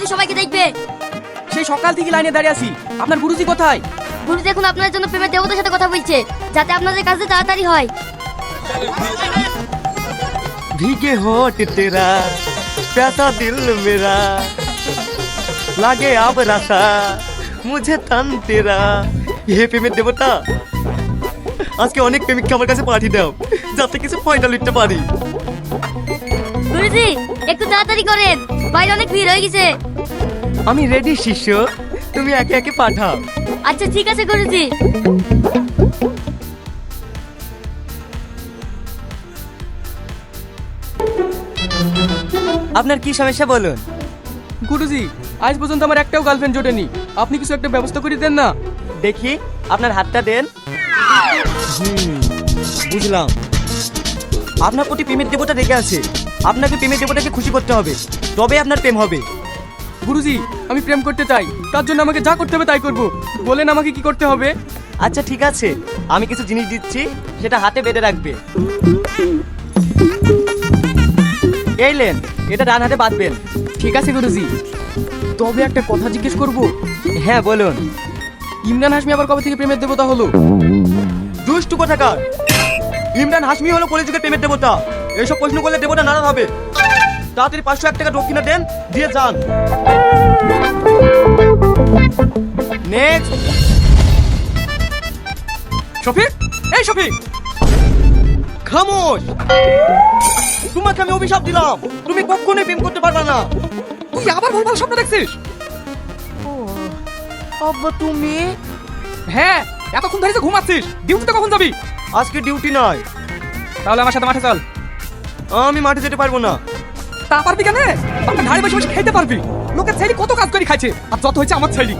কিন্তু সবাইকে দেখবে। সেই সকাল থেকে লাইনে দাঁড়িয়ে আছি, আপনার গুরুজি কোথায়? গুরুজি এখন আপনার জন্য প্রেমের দেবতার সাথে কথা বলছে, যাতে আপনাদের কাজে তাড়াতাড়ি হয়। भीगे होठ तेरा प्यासा दिल मेरा लागे अब रसा मुझे तन तेरा ये প্রেমের দেবতা আজকে অনেক প্রেমিককে আমার কাছে পাঠিয়ে দাও যাতে কিছু ফাইনাল লিখতে পারি। গুরুজি একটু তাড়াতাড়ি করেন, বাইরে অনেক ভিড় হয়ে গেছে। আমি রেডি শিষ্য, তুমি একে একে পাঠাও। আচ্ছা ঠিক আছে গুরুজি। আপনার কি সমস্যা বলুন। গুরুজি আজ পর্যন্ত আমার একটাও গার্লফ্রেন্ড জোটেনি, আপনি কিছু একটা ব্যবস্থা করে দেন না। দেখি আপনার হাতটা দেন। বুঝলাম, আপনার প্রতি প্রেমের দেবতা রেগে আছে। আপনাকে প্রেমের দেবতাকে খুশি করতে হবে, তবে আপনার প্রেম হবে। গুরুজি আমি প্রেম করতে চাই, তার জন্য আমাকে যা করতে হবে তাই করব। বলেন আমাকে কি করতে হবে? আচ্ছা ঠিক আছে, আমি কিছু জিনিস দিচ্ছি, সেটা হাতে বেঁধে রাখবে। এই লেন, এটা ডান হাতে বাঁধবেন। ঠিক আছে গুরুজি, তবে একটা কথা জিজ্ঞেস করব। হ্যাঁ বলুন। ইমরান হাশমি আবার কবে থেকে প্রেমের দেবতা হলো? দুষ্টু কোথাকার! ইমরান হাশমি হলো কলিযুগের প্রেমের দেবতা। এইসব প্রশ্ন করলে দেবতা নারাজ হবে। তাড়াতাড়ি 501 টাকা দক্ষিণা দেন, দিয়ে যান। নেক্সট। শফিক, এই শফিক! খামোশ! তোমাকে আমি অভিশাপ দিলাম, তুমি কখনোই প্রেম করতে পারবে না। তুই আবার ভুলভাল স্বপ্ন দেখছিস? আব্বা তুমি? হ্যাঁ, এতক্ষণ ধরে যে ঘুমাচ্ছিস, ডিউটিতে কখন যাবি? আজকে ডিউটি নয়। তাহলে আমার সাথে মাঠে চল। আমি মাঠে যেতে পারবো না। তা পারবি কেন? আপনার ধারে বসে বসে খেতে পারবি। লোকের ছেলে কত কাজ করে খাইছে, আর যত হয়েছে আমার ছেলে।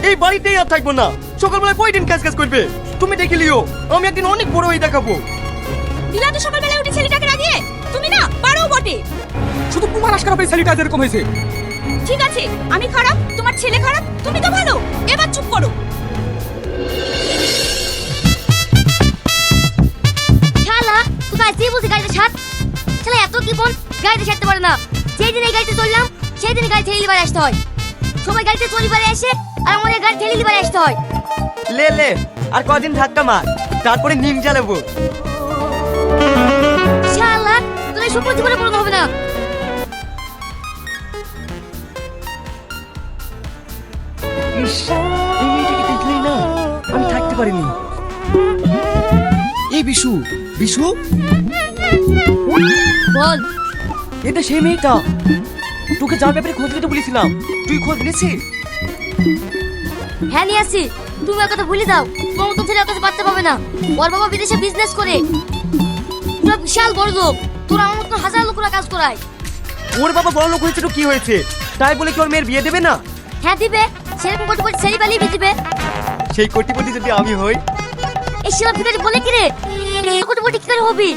এই বাড়িতেই আর থাকবো না, সকালবেলায় কয়দিন কাজ কাজ করবে। তুমি দেখে লিও, আমি একদিন অনেক বড় হয়ে দেখাবো। দিলা তো সকালবেলা উঠে ছেলেটাকে রাগিয়ে, তুমি না পারো বটে। শুধু কুমার আশকারা পেয়ে ছেলেটা যেরকম হয়েছে। ঠিক আছে, আমি খারাপ, তোমার ছেলে খারাপ, তুমি তো ভালো। এবার চুপ করো। শালা তুই কাজ দিয়ে বসে গাড়িতে ছাড়। শালা এত কি বোন, গাড়িতে ছাড়তে পারে না। যেই দিন এই গাড়িতে চললাম, সেই দিন গাড়ি ঠেলে লিবারে আসতে হয়। সবাই গাড়িতে চলি বারে আসে, আর আমাদের গাড়ি ঠেলে লিবারে আসতে হয়। লে লে, আর কদিন ধাক্কা মার, তারপরে নিম জ্বালাবো। শালা তোর এই স্বপ্ন জীবনে পূরণ হবে না। ইস, এই মেয়েটাকে দেখলেই না আমি থাকতে পারিনি। এই বিশু, বিশু বল। এটা সেই মেয়েটা, তোকে যার ব্যাপারে খোঁজ নিতে বলেছিলাম, তুই খোঁজ নিয়েছিস? হ্যাঁ নিয়ে আসি। তুমি ওর কথা ভুলে দাও, তোমার মতো ছেলে ওর কাছে বাচ্চা পাবে না। ওর বাবা বিদেশে বিজনেস করে, পুরো বিশাল বড় লোক। তোর আমার মতো হাজার লোকরা কাজ করায়। ওর বাবা বড় লোক হয়েছে তো কি হয়েছে, তাই বলে কি ওর মেয়ের বিয়ে দেবে না? হ্যাঁ দিবে, সেরকম কোটি কোটি ছেলে পালিয়ে দিবে। সেই কোটিপতি যদি আমি হই? এই শিলা ভিখারি বলে কি রে, কোটি কোটি কি করে হবি?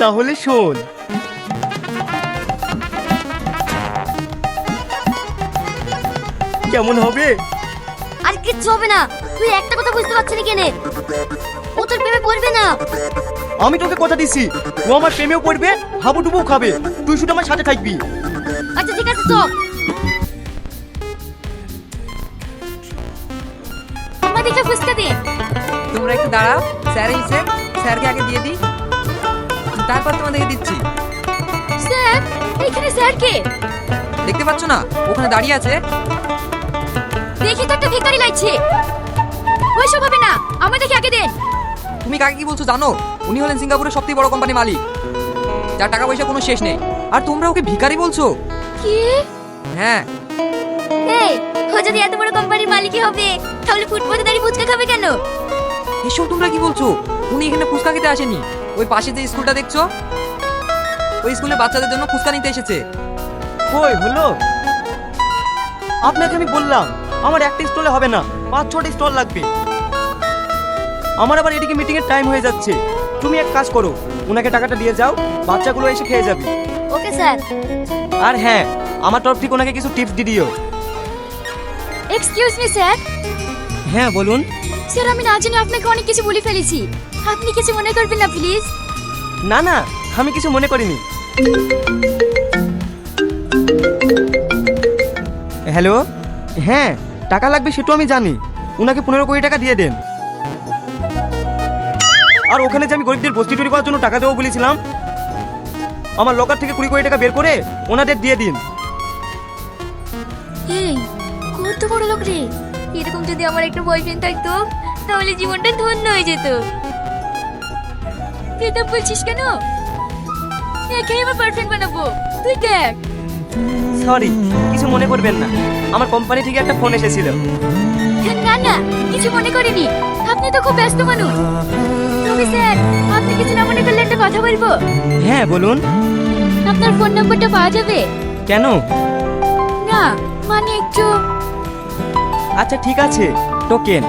তাহলে শোন, কেমন হবে? আর কিচ্ছু হবে না। তুই একটা কথা বুঝতে পারছিস না কেনে, ও তোর প্রেমে পড়বে না। আমি তোকে কথা দিছি, ও আমার প্রেমেও পড়বে, হাবুডুবুও খাবে। তুই শুধু আমার সাথে থাকবি। আচ্ছা ঠিক আছে চল। আমাদেরকে ফুসকা দে। তোমরা একটু দাঁড়াও, স্যার এসে, স্যারকে আগে দিয়ে দিই, তারপর তোমাদেরকে দিচ্ছি। স্যার, এখানে স্যার কে? দেখতে পাচ্ছ না, ওখানে দাঁড়িয়ে আছে। দেখি তো একটা ভিখারি লাগছে। ওইসব হবে না, আমাদেরকে আগে দেন। তুমি কাকে কি বলছো জানো? উনি হলেন সিঙ্গাপুরের সবথেকে বড় কোম্পানির মালিক, যার টাকা পয়সা কোনো শেষ নেই। আর তোমরা ওকে ভিখারি বলছো? কি? হ্যাঁ। এই, ও যদি এত বড় কোম্পানির মালিকই হবে, তাহলে ফুটপাতে দাঁড়িয়ে ফুচকা খাবে কেন? এসব তোমরা কি বলছো? উনি এখানে ফুচকা খেতে আসেনি, ওই পাশে যে স্কুলটা দেখছো, ওই স্কুলে বাচ্চাদের জন্য ফুচকা নিতে এসেছে। কই হলো? আপনাকে আমি বললাম আমার একটা স্টলে হবে না, 5-6টা স্টল লাগবে। আমার আবার এদিকে মিটিং এর টাইম হয়ে যাচ্ছে। তুমি এক কাজ করো, ওনাকে টাকাটা দিয়ে যাও, বাচ্চাগুলো এসে খেয়ে যাবে। Okay sir. আর হ্যাঁ, আমার তরফ থেকে ওনাকে কিছু টিপস দিয়ে দিও। Excuse me sir. হ্যাঁ বলুন। স্যার আমি না জানি আপনাকে অনেক কিছু বলে ফেলেছি, আপনি কিছু মনে করবেন না প্লিজ। না না, আমি কিছু মনে করিনি। হ্যালো, হ্যাঁ টাকা লাগবে সেটা আমি জানি। ওনাকে 15 কোটি টাকা দিয়ে দেন। আর ওখানে যে আমি গরিবদের বস্তি তৈরি করার জন্য টাকা দেবো বলেছিলাম, আমার লকার থেকে 20 কোটি টাকা বের করে ওনাদের দিয়ে দিন। এই কত বড় লোক রে, এরকম যদি আমার একটা বয়ফ্রেন্ড থাকতো তাহলে জীবনটা ধন্য হয়ে যেত। তুই তো বলছিস কেন? একে আমার বয়ফ্রেন্ড বানাবো, তুই দেখ। সরি, কিছু মনে করবেন না, আমার কোম্পানি থেকে একটা ফোন এসেছিল। না না, কিছু মনে করিনি, আপনি তো খুব ব্যস্ত মানুষ। তবে স্যার, আপনি কিছু না মনে করলে একটা কথা বলবো। হ্যাঁ বলুন। আপনার ফোন নাম্বারটা পাওয়া যাবে? কেন? না মানে একটু। আচ্ছা ঠিক আছে, টোকেন।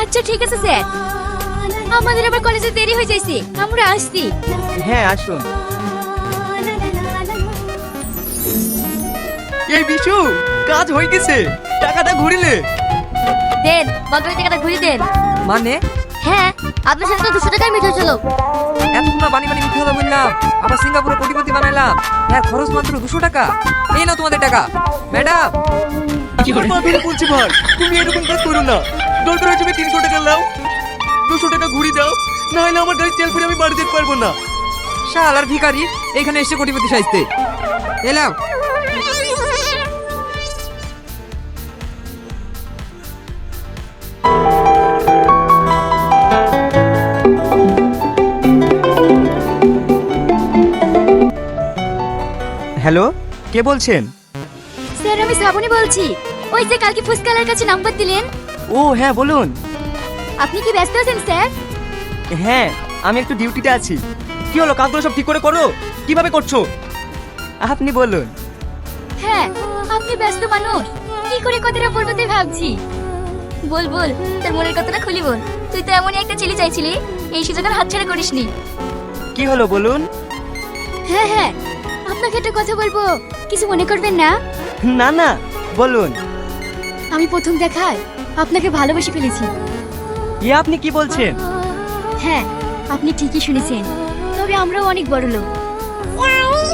আচ্ছা ঠিক আছে স্যার, আমাদের আবার কলেজে দেরি হয়ে যাইছে, আমরা আসছি। হ্যাঁ আসুন। এই বিশু, কাজ হয়ে গেছে, টাকাটা ঘুরিলে। দেন, বাকি টাকাটা ঘুরিয়ে দেন। মানে হ্যাঁ, আপনার সাথে তো 200 টাকায় মিট হয়েছিল। এতক্ষণ বানি বানি মিথ্যে কথা বললাম, আবার সিঙ্গাপুরে কোটিপতি বানাইলাম। হ্যাঁ, খরচ মাত্র 200 টাকা। এই নাও তোমাদের টাকা। ম্যাডাম, বলছি ভাই, তুমি এরকম কাজ করো না। দরকার হয় তুমি 300 টাকা নাও, 200 টাকা ঘুরি দাও, না হলে আমার গাড়ি তেল করে আমি বাড়ি যেতে পারবো না। শালার ভিখারি এখানে এসে কোটিপতি সাজতে এলাম। হ্যালো, কে বলছেন? স্যার আমি শ্রাবণী বলছি, ওই যে কালকে ফুসকালার কাছে নাম্বার দিলেন। ও হ্যাঁ বলুন। আপনি কি ব্যস্ত আছেন স্যার? হ্যাঁ, আমি একটু ডিউটিতে আছি। কি হলো, কাজগুলো সব ঠিক করে করো? কিভাবে করছো আপনি বলুন। হ্যাঁ, আপনি ব্যস্ত মানুষ, কি করে কথাটা বলবো তাই ভাবছি। বল বল, তোর মনের কথাটা খুলি বল। তুই তো এমনই একটা ছেলে চাইছিলি, এই সুযোগ আর হাতছাড়া করিসনি। কি হলো বলুন। হ্যাঁ হ্যাঁ, আপনাকে একটা কথা বলবো, কিছু মনে করবেন না? না না, বলুন। আমি প্রথম দেখায় আপনাকে ভালোবেসে ফেলেছি। এ আপনি কি বলছেন? হ্যাঁ, আপনি ঠিকই শুনেছেন, তবে আমরাও অনেক বড় লোক।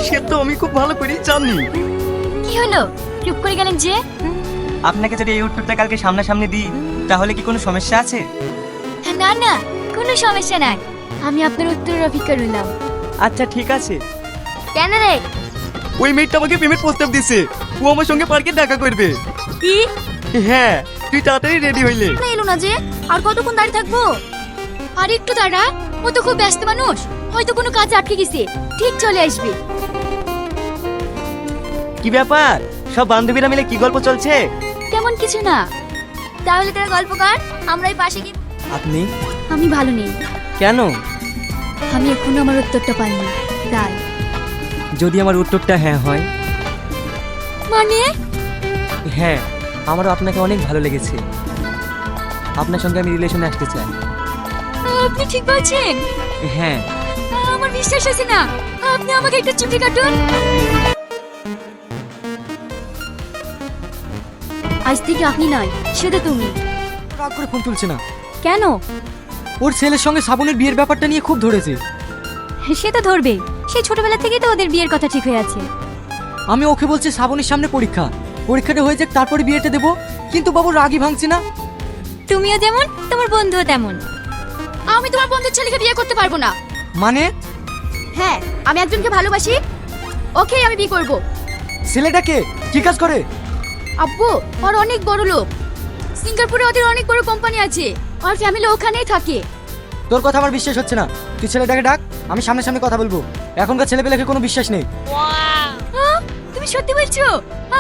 সে তো আমি খুব ভালো করেই জানি। কি হলো, চুপ করে গেলেন যে? আপনাকে যদি এই উত্তরটা কালকে সামনাসামনি দিই তাহলে কি কোনো সমস্যা আছে? না না, কোনো সমস্যা নাই, আমি আপনার উত্তরের অপেক্ষা রইলাম। আচ্ছা ঠিক আছে। কেন রে? ওই মেয়েটা আমাকে পেমেন্ট প্রস্তাব দিছে, ও আমার সঙ্গে পার্কে দেখা করবে। কি? হ্যাঁ, তুই তাড়াতাড়ি রেডি হইলে। না এলো না যে, আর কতক্ষণ দাঁড়িয়ে থাকবো? আর একটু দাঁড়া, ও তো খুব ব্যস্ত মানুষ, হয়তো কোনো কাজে আটকে গেছে, ঠিক চলে আসবে। কি ব্যাপার, সব বান্ধবীরা মিলে কি গল্প চলছে? তেমন কিছু না। তাহলে তারা গল্প কর, আমরা এই পাশে গিয়ে। আপনি? আমি ভালো নেই। কেন? আমি এখনো আমার উত্তরটা পাইনি, তাই। যদি আমার উত্তরটা হ্যাঁ হয়? মানে? হ্যাঁ, আমারও আপনাকে অনেক ভালো লেগেছে, আপনার সঙ্গে আমি রিলেশনে আসতে চাই। আপনি ঠিক বলছেন? হ্যাঁ। আমার বিশ্বাস হচ্ছে না, আপনি আমাকে একটু চুপি কাটুন। আজ থেকে আপনি নয়, শুধু তুমি। রাগ করে ফোন তুলছে না কেন? ওর ছেলের সঙ্গে শ্রাবণের বিয়ের ব্যাপারটা নিয়ে খুব ধরেছে। সে তো ধরবে, সেই ছোটবেলা থেকেই তো ওদের বিয়ের কথা ঠিক হয়ে আছে। আমি ওকে বলছি শ্রাবণের সামনে পরীক্ষা, পরীক্ষাটা হয়ে যাক তারপরে বিয়েটা দেবো, কিন্তু বাবু রাগই ভাঙছে না। তুমিও যেমন, তোমার বন্ধুও তেমন। আমি তোমার বন্ধুর ছেলেকে বিয়ে করতে পারবো না। মানে? হ্যাঁ, আমি একজনকে ভালোবাসি, ওকে আমি বিয়ে করব। ছেলেটাকে কি কাজ করে? আব্বু, ওর অনেক বড় লোক, সিঙ্গাপুরে ওদের অনেক বড় কোম্পানি আছে, আর ফ্যামিলি ওখানেই থাকে। তোর কথা আমার বিশ্বাস হচ্ছে না, তুই ছেলেটাকে ডাক, আমি সামনে সামনে কথা বলবো। এখনকার ছেলেপেলেকে কোনো বিশ্বাস নেই। তুমি সত্যি বলছো?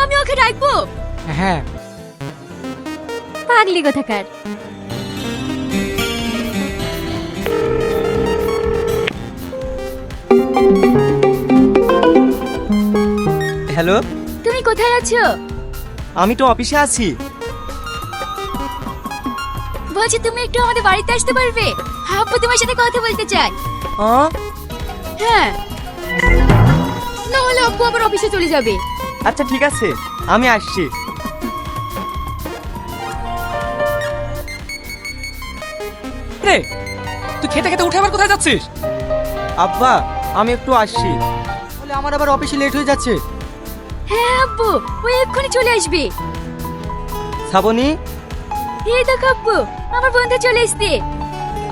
আমি ওকে ডাকবো? হ্যাঁ। পাগলি কোথাকার। হ্যালো, তুমি কোথায় আছো? আমি তো অফিসে আছি। বলছি তুমি একটু আমাদের বাড়িতে আসতে পারবে? আব্বু তোমার সাথে কথা বলতে চাই। হ্যাঁ, না হলে আব্বু আবার অফিসে চলে যাবে। আচ্ছা ঠিক আছে, আমি আসছি। রে, তুই খেতে খেতে উঠে আবার কোথায় যাচ্ছিস? আব্বা, আমি একটু আসছি। বলে আমার আবার অফিসে লেট হয়ে যাচ্ছে, হ্যাঁ আব্বু, ওই এক্ষুনি চলে আসবে। শ্রাবণী, এই দেখো আব্বু, আমার বন্ধু চলে এসছে।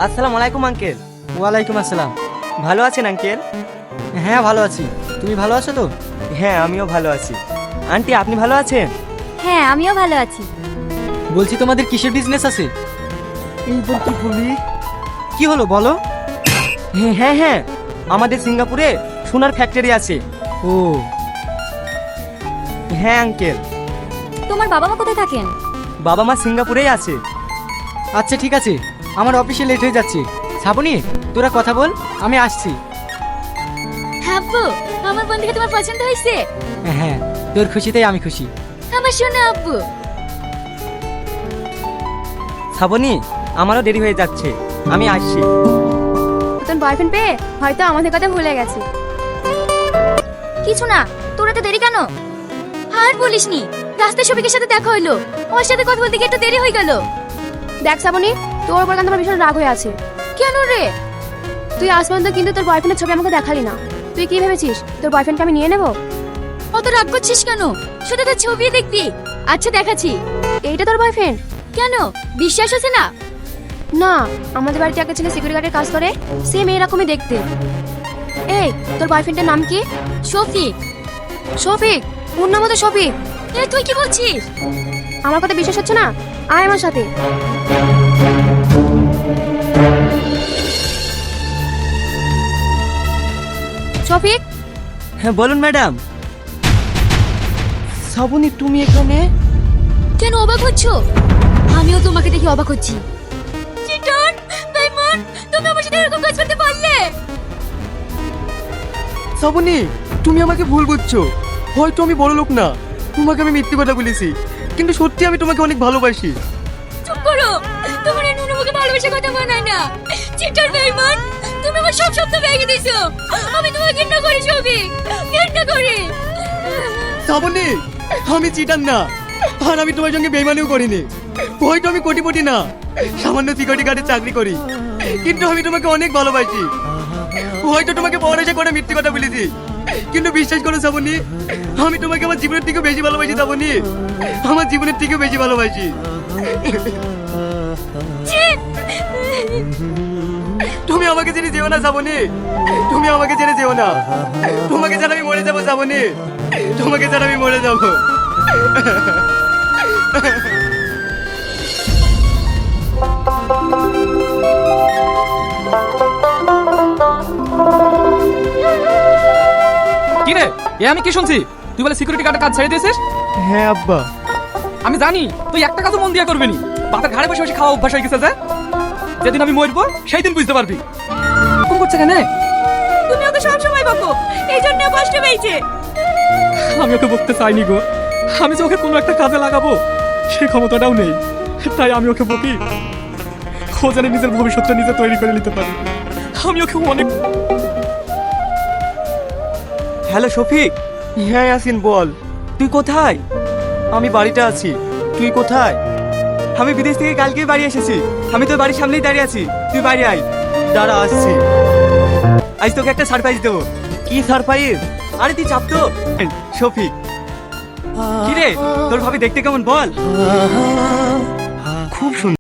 আসসালামু আলাইকুম আঙ্কেল। ওয়ালাইকুম আসসালাম। ভালো আছেন আঙ্কেল? হ্যাঁ ভালো আছি, তুমি ভালো আছো তো? হ্যাঁ, আমিও ভালো আছি। আন্টি, আপনি ভালো আছেন? হ্যাঁ, আমিও ভালো আছি। বলছি তোমাদের কিসের বিজনেস আছে? এইবার কি বলি? কি হলো বলো? হ্যাঁ হ্যাঁ, আমাদের সিঙ্গাপুরে সোনার ফ্যাক্টরি আছে। ও, হ্যাঁ আঙ্কেল। তোমার বাবা মা কোথায় থাকেন? বাবা মা সিঙ্গাপুরেই আছে। আচ্ছা ঠিক আছে, আমার অফিসে লেট হয়ে যাচ্ছে। শ্রাবণী, তোরা কথা বল, আমি আসছি। হ্যাঁ আব্বু, আমার বন্ধুকে তোমার পছন্দ হয়েছে? হ্যাঁ, তোর খুশিতেই আমি খুশি। আমার শোনো আব্বু। শ্রাবণী, আমারও দেরি হয়ে যাচ্ছে, আমি আসছি। নতুন বয়ফ্রেন্ড পেয়ে হয়তো আমাদের কথা ভুলে গেছে। কিছু না, তোরা তো দেরি কেন? আর বলিসনি, রাস্তায় শফিকের সাথে দেখা হইলো, ওর সাথে কথা বলতে গিয়ে একটু দেরি হয়ে গেল। দেখ শ্রাবণী, তোর উপর কিন্তু আমার ভীষণ রাগ হয়ে আছে। কেন রে? তুই আজ পর্যন্ত কিন্তু তোর বয়ফ্রেন্ডের ছবি আমাকে দেখালি না। তুই কি ভেবেছিস তোর বয়ফ্রেন্ডকে আমি নিয়ে নেব? অত রাগ করছিস কেন? শুধু তোর ছবি দেখবি। আচ্ছা দেখাচ্ছি। এইটা তোর বয়ফ্রেন্ড? কেন, বিশ্বাস হচ্ছে না? না, আমাদের বাড়িতে একটা ছেলে সিকিউরিটি গার্ডের কাজ করে, সেম এরকমই দেখতে। এই, তোর বয়ফ্রেন্ডের নাম কি? শফিক। শফিক? ওর নামও তো শফিক। এ তুই কি বলছিস? আমার কথা বিশ্বাস হচ্ছে না? আয় আমার সাথে। শফিক, হ্যাঁ বলুন ম্যাডাম। শ্রাবণী, তুমি এখানে? কেন অবাক হচ্ছ? আমিও তোমাকে দেখে অবাক হচ্ছি। চিটার, বেঈমান, তুমি আমার সাথে এরকম কাজ করতে পারলে? শ্রাবণী, তুমি আমাকে ভুল বুঝছো। হয়তো আমি বড় লোক না, তোমাকে আমি মিথ্যে কথা বলেছি, কিন্তু সত্যি আমি তোমাকে অনেক ভালোবাসি। চুপ করো, তোমার এই নুনু মুখে ভালোবাসার কথা মানায় না। চিটার, বেঈমান, তুমি আমার সব শব্দ ভেঙে দিছো। আমি তোমাকে ঘৃণা করি শফিক, ঘৃণা করি। শ্রাবণী, আমি চিটার না, আর আমি তোমার সঙ্গে বেইমানিও করিনি। হয়তো আমি কোটিপতি না, সামান্য সিকিউরিটি গার্ডের চাকরি করি, কিন্তু আমি তোমাকে অনেক ভালোবাসি। হয়তো তোমাকে পড়াশোনা করে মিথ্যে কথা বলেছি, কিন্তু বিশ্বাস করো শ্রাবণী, আমি তোমাকে আমার জীবনের থেকে বেশি ভালোবাসি। শ্রাবণী, আমার জীবনের থেকে বেশি ভালোবাসি। তুমি আমাকে ছেড়ে যেও না শ্রাবণী, তুমি আমাকে ছেড়ে যেও না। তোমাকে ছাড়া আমি মরে যাবো শ্রাবণী, তোমাকে ছাড়া আমি মরে যাবো। কি রে, এ আমি কি শুনছি? তুই বলে সিকিউরিটি গার্ডের কাজ ছেড়ে দিয়েছিস? হ্যাঁ আব্বা। আমি জানি তুই একটা কাজও মন দিয়া করবি নি। বাপের ঘাড়ে বসে বসে খাওয়া অভ্যাস হয়ে গেছে যে। যেদিন আমি মরবো সেই দিন বুঝতে পারবি। কোন করছে কেন? তুমি ওকে সব সময় বকো, এই জন্য কষ্ট পেয়েছে। আমি ওকে বকতে চাইনি গো। আমি যে ওকে কোনো একটা কাজে লাগাবো সেই ক্ষমতাটাও নেই, তাই আমি ওকে বকি। ও জানে নিজের ভবিষ্যৎটা নিজে তৈরি করে নিতে পারে। আমি ওকে অনেক। হ্যালো শফিক। হ্যাঁ ইয়াসিন, বল। তুই কোথায়? আমি বাড়িতে আছি। তুই কোথায়? আমি বিদেশ থেকে কালকে বাড়ি এসেছি। আমি তোর বাড়ির সামনেই দাঁড়িয়ে আছি, তুই বাড়ি আয়। দাঁড়া, আসছি। আজ তোকে একটা সারপ্রাইজ দেবো। কি সারপ্রাইজ? আরে তুই চাপ তো। শফিক, কি রে, তোর ভাবি দেখতে কেমন বল? খুব সুন্দর।